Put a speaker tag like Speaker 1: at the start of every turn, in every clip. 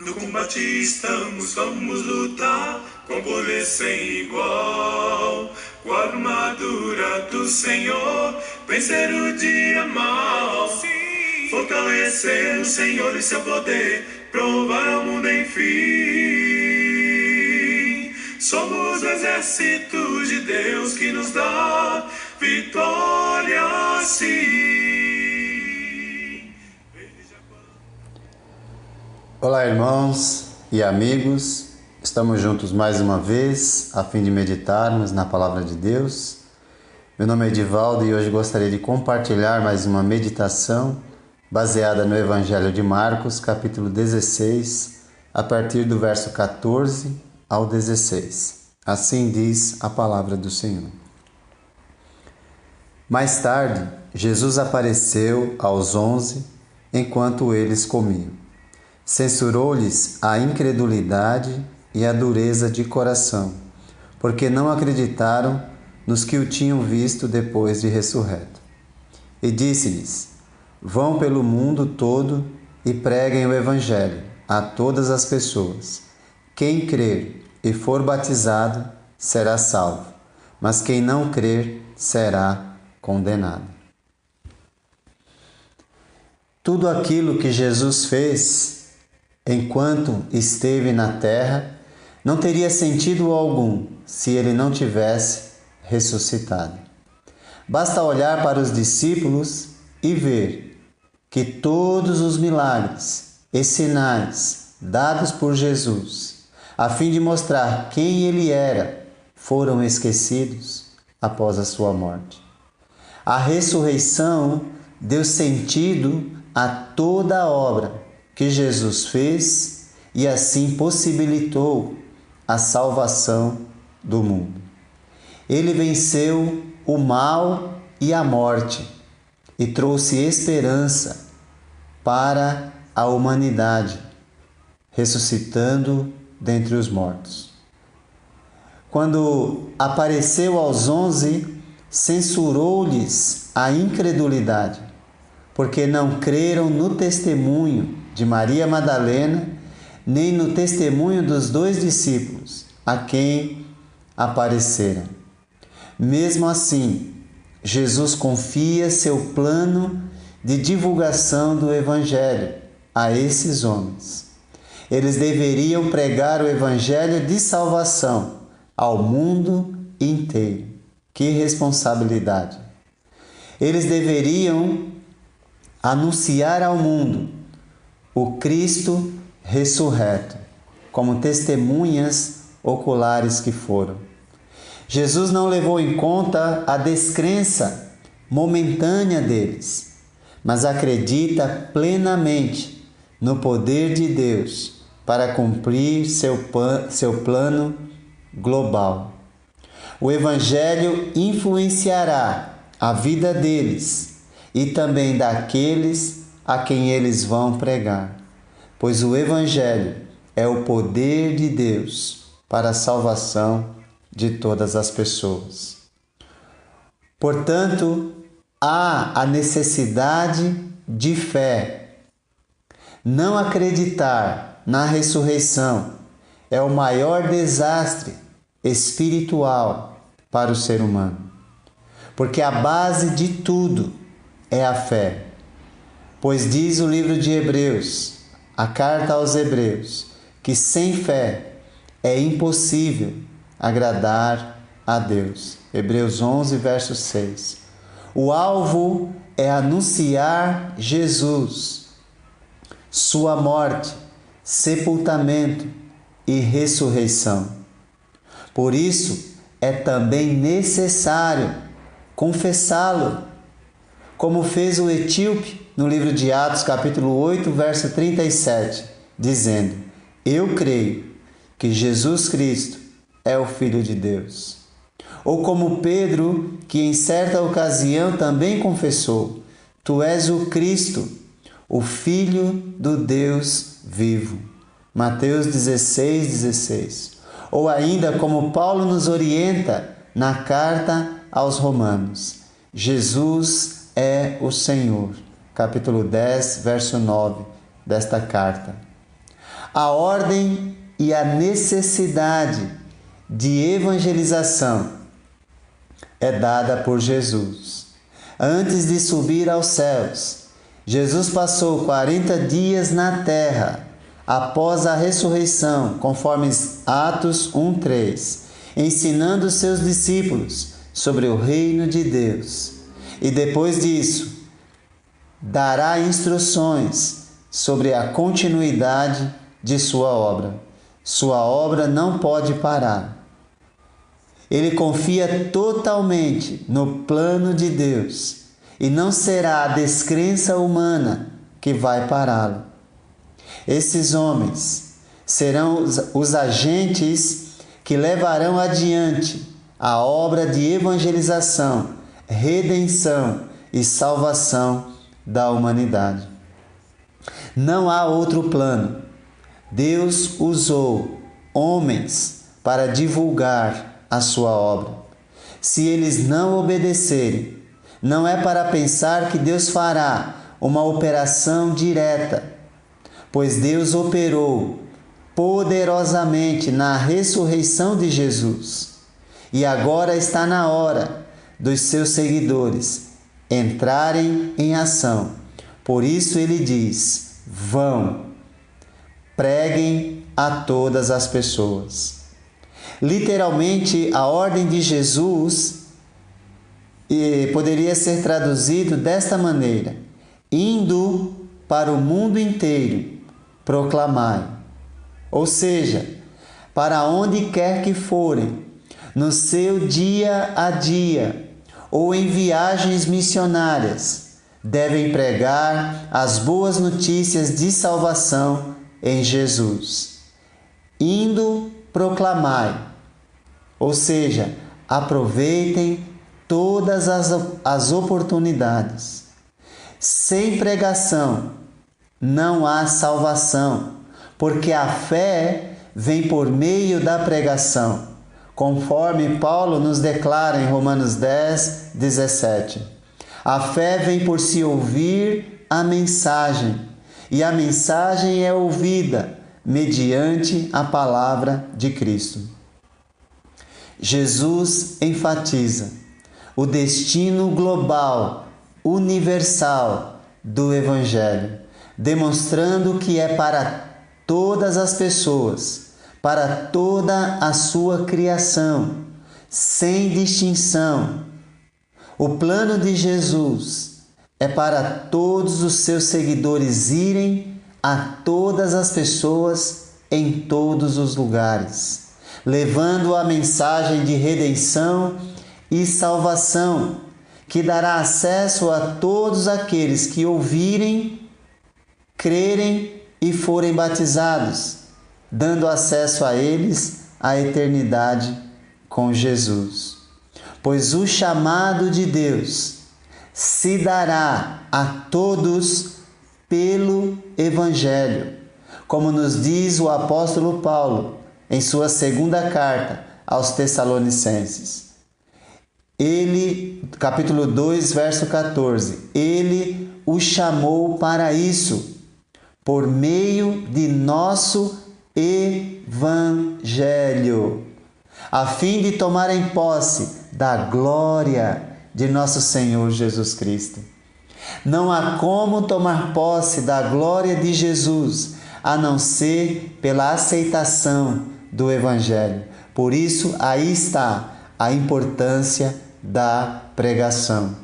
Speaker 1: No combate estamos, vamos lutar com poder sem igual. Com a armadura do Senhor, vencer o dia mal. Fortalecer o Senhor e seu poder, provar ao mundo enfim. Somos o exército de Deus que nos dá vitória, sim.
Speaker 2: Olá, irmãos e amigos, estamos juntos mais uma vez a fim de meditarmos na Palavra de Deus. Meu nome é Edivaldo e hoje gostaria de compartilhar mais uma meditação baseada no Evangelho de Marcos, capítulo 16, a partir do verso 14 ao 16. Assim diz a Palavra do Senhor. Mais tarde, Jesus apareceu aos 11 enquanto eles comiam. Censurou-lhes a incredulidade e a dureza de coração, porque não acreditaram nos que o tinham visto depois de ressurreto. E disse-lhes: Vão pelo mundo todo e preguem o Evangelho a todas as pessoas. Quem crer e for batizado será salvo, mas quem não crer será condenado. Tudo aquilo que Jesus fez enquanto esteve na terra, não teria sentido algum se ele não tivesse ressuscitado. Basta olhar para os discípulos e ver que todos os milagres e sinais dados por Jesus, a fim de mostrar quem ele era, foram esquecidos após a sua morte. A ressurreição deu sentido a toda a obra que Jesus fez e assim possibilitou a salvação do mundo. Ele venceu o mal e a morte e trouxe esperança para a humanidade, ressuscitando dentre os mortos. Quando apareceu aos 11, censurou-lhes a incredulidade, porque não creram no testemunho de Maria Madalena, nem no testemunho dos 2 discípulos, a quem aparecera. Mesmo assim, Jesus confia seu plano de divulgação do Evangelho a esses homens. Eles deveriam pregar o Evangelho de salvação ao mundo inteiro. Que responsabilidade! Eles deveriam anunciar ao mundo o Cristo ressurreto, como testemunhas oculares que foram. Jesus não levou em conta a descrença momentânea deles, mas acredita plenamente no poder de Deus para cumprir seu plano global. O Evangelho influenciará a vida deles e também daqueles a quem eles vão pregar, pois o Evangelho é o poder de Deus para a salvação de todas as pessoas. Portanto, há a necessidade de fé. Não acreditar na ressurreição é o maior desastre espiritual para o ser humano, porque a base de tudo é a fé. Pois diz o livro de Hebreus, a carta aos Hebreus, que sem fé é impossível agradar a Deus. Hebreus 11, verso 6. O alvo é anunciar Jesus, sua morte, sepultamento e ressurreição. Por isso, é também necessário confessá-lo, como fez o etíope no livro de Atos, capítulo 8, verso 37, dizendo: Eu creio que Jesus Cristo é o Filho de Deus. Ou como Pedro, que em certa ocasião também confessou: Tu és o Cristo, o Filho do Deus vivo. Mateus 16, 16. Ou ainda como Paulo nos orienta na carta aos Romanos: Jesus é o Senhor. Capítulo 10, verso 9 desta carta. A ordem e a necessidade de evangelização é dada por Jesus. Antes de subir aos céus, Jesus passou 40 dias na terra após a ressurreição, conforme Atos 1:3, ensinando seus discípulos sobre o reino de Deus. E depois disso, dará instruções sobre a continuidade de sua obra. Sua obra não pode parar. Ele confia totalmente no plano de Deus e não será a descrença humana que vai pará-lo. Esses homens serão os agentes que levarão adiante a obra de evangelização, redenção e salvação da humanidade. Não há outro plano. Deus usou homens para divulgar a sua obra. Se eles não obedecerem, não é para pensar que Deus fará uma operação direta, pois Deus operou poderosamente na ressurreição de Jesus. E agora está na hora dos seus seguidores entrarem em ação. Por isso ele diz: vão, preguem a todas as pessoas. Literalmente, a ordem de Jesus poderia ser traduzido desta maneira: indo para o mundo inteiro, proclamai. Ou seja, para onde quer que forem, no seu dia a dia ou em viagens missionárias, devem pregar as boas notícias de salvação em Jesus. Indo, proclamai. Ou seja, aproveitem todas as oportunidades. Sem pregação não há salvação, porque a fé vem por meio da pregação, conforme Paulo nos declara em Romanos 10, 17. A fé vem por se ouvir a mensagem, e a mensagem é ouvida mediante a palavra de Cristo. Jesus enfatiza o destino global, universal do Evangelho, demonstrando que é para todas as pessoas, para toda a sua criação, sem distinção. O plano de Jesus é para todos os seus seguidores irem a todas as pessoas em todos os lugares, levando a mensagem de redenção e salvação, que dará acesso a todos aqueles que ouvirem, crerem e forem batizados, dando acesso a eles à eternidade com Jesus. Pois o chamado de Deus se dará a todos pelo Evangelho, como nos diz o apóstolo Paulo em sua segunda carta aos Tessalonicenses. Ele, capítulo 2, verso 14, ele o chamou para isso, por meio de nosso Evangelho, a fim de tomarem posse da glória de nosso Senhor Jesus Cristo. Não há como tomar posse da glória de Jesus, a não ser pela aceitação do Evangelho. Por isso, aí está a importância da pregação.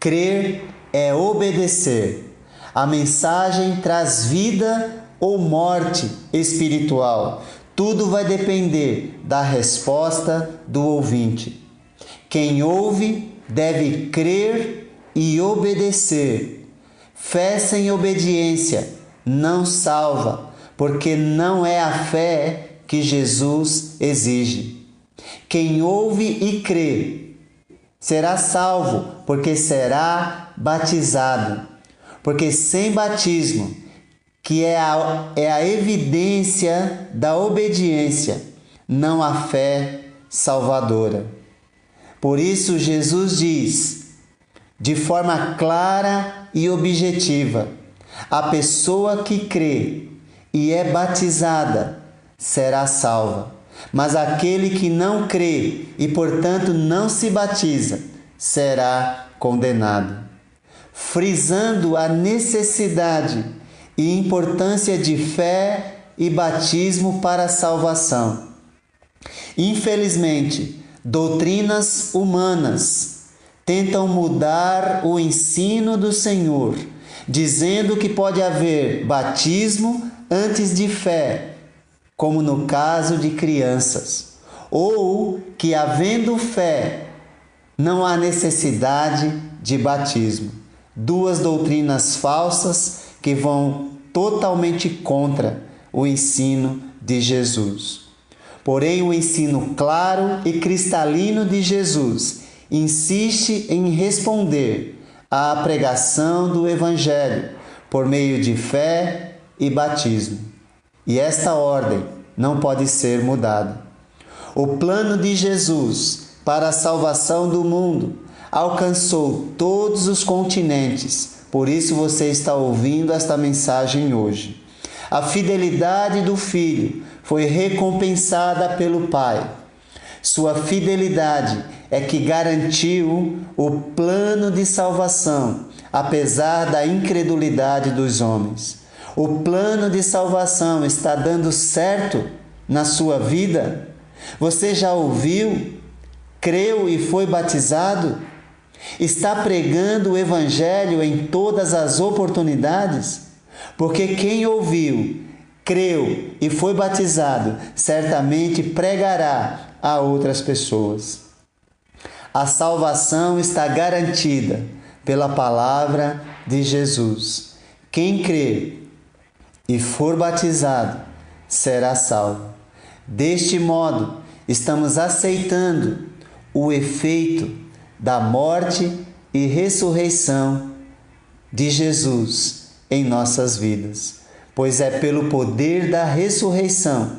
Speaker 2: Crer é obedecer. A mensagem traz vida ou morte espiritual. Tudo vai depender da resposta do ouvinte. Quem ouve deve crer e obedecer. Fé sem obediência não salva, porque não é a fé que Jesus exige. Quem ouve e crê será salvo, porque será batizado. Porque sem batismo, que é a evidência da obediência, não há fé salvadora. Por isso Jesus diz, de forma clara e objetiva: a pessoa que crê e é batizada será salva, mas aquele que não crê e, portanto, não se batiza será condenado. Frisando a necessidade e importância de fé e batismo para a salvação. Infelizmente, doutrinas humanas tentam mudar o ensino do Senhor, dizendo que pode haver batismo antes de fé, como no caso de crianças, ou que, havendo fé, não há necessidade de batismo. Duas doutrinas falsas que vão totalmente contra o ensino de Jesus. Porém, o ensino claro e cristalino de Jesus insiste em responder à pregação do Evangelho por meio de fé e batismo. E esta ordem não pode ser mudada. O plano de Jesus para a salvação do mundo alcançou todos os continentes. Por isso você está ouvindo esta mensagem hoje. A fidelidade do Filho foi recompensada pelo Pai. Sua fidelidade é que garantiu o plano de salvação, apesar da incredulidade dos homens. O plano de salvação está dando certo na sua vida? Você já ouviu, creu e foi batizado? Está pregando o Evangelho em todas as oportunidades? Porque quem ouviu, creu e foi batizado, certamente pregará a outras pessoas. A salvação está garantida pela palavra de Jesus. Quem crê e for batizado será salvo. Deste modo, estamos aceitando o efeito da morte e ressurreição de Jesus em nossas vidas, pois é pelo poder da ressurreição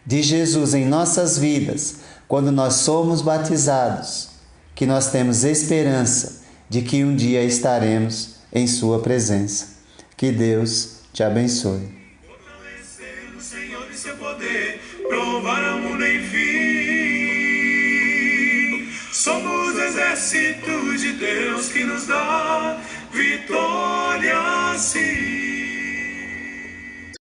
Speaker 2: de Jesus em nossas vidas, quando nós somos batizados, que nós temos esperança de que um dia estaremos em sua presença. Que Deus te abençoe.
Speaker 1: Fortalecer o Senhor e seu poder, provar ao mundo enfim. Somos exércitos de Deus que nos dá vitória.